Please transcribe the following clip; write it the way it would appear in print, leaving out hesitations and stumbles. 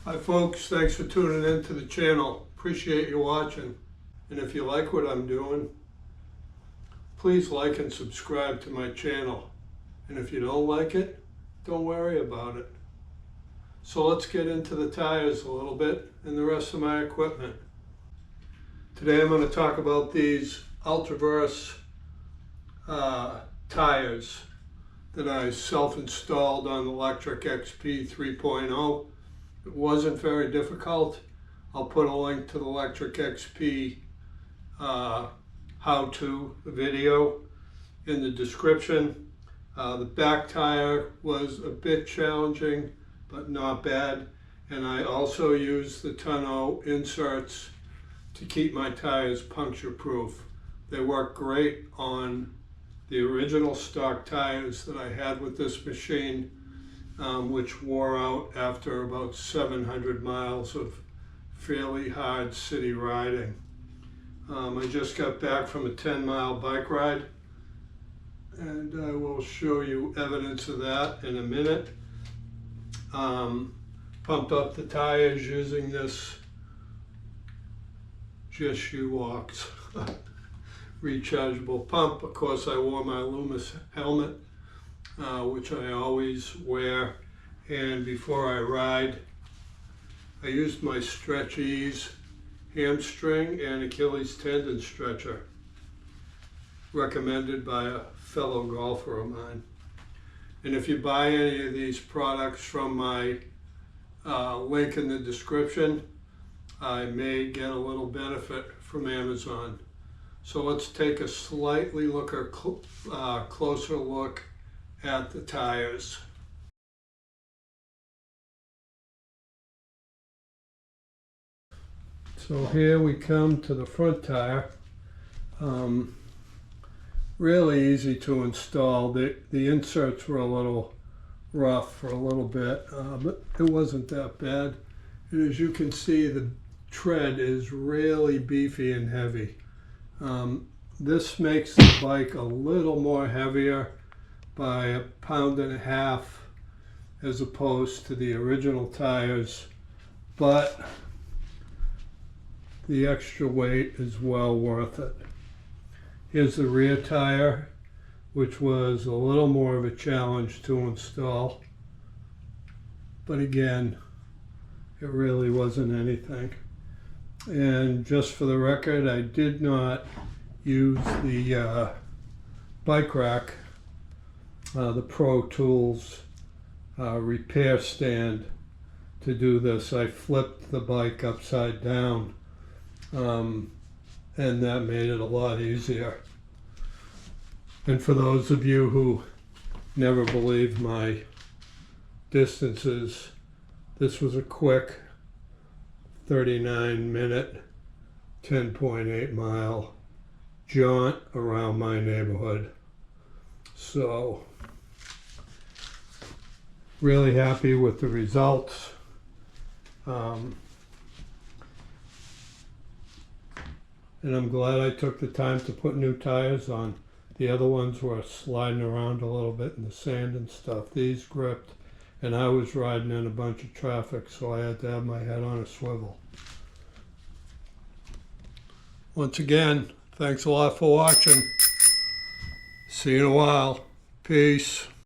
Hi folks, thanks for tuning in to the channel. Appreciate you watching. And if you like what I'm doing, please like and subscribe to my channel. And if you don't like it, don't worry about it. So let's get into the tires a little bit and the rest of my equipment. Today I'm going to talk about these Ultraverse tires that I self-installed on the LectricXP 3.0. It wasn't very difficult. I'll put a link to the LectricXP how-to video in the description. The back tire was a bit challenging, but not bad. And I also used the Tannus inserts to keep my tires puncture-proof. They work great on the original stock tires that I had with this machine, which wore out after about 700 miles of fairly hard city riding. I just got back from a 10-mile bike ride, and I will show you evidence of that in a minute. Pumped up the tires using this Just You Walks rechargeable pump. Of course, I wore my Loomis helmet, which I always wear, and before I ride, I used my Stretch Ease hamstring and Achilles tendon stretcher, recommended by a fellow golfer of mine. And if you buy any of these products from my link in the description, I may get a little benefit from Amazon. So let's take a closer look at the tires. So here we come to the front tire. Really easy to install. The inserts were a little rough for a little bit, but it wasn't that bad. And as you can see, the tread is really beefy and heavy. This makes the bike a little more heavier by 1.5 pounds as opposed to the original tires, but the extra weight is well worth it. Here's the rear tire, which was a little more of a challenge to install, but again, it really wasn't anything. And just for the record, I did not use the bike rack, the Pro Tools repair stand to do this. I flipped the bike upside down, and that made it a lot easier. And for those of you who never believed my distances, this was a quick 39-minute, 10.8 mile jaunt around my neighborhood. So, really happy with the results. And I'm glad I took the time to put new tires on. The other ones were sliding around a little bit in the sand and stuff. These gripped, and I was riding in a bunch of traffic, so I had to have my head on a swivel. Once again, thanks a lot for watching. See you in a while. Peace.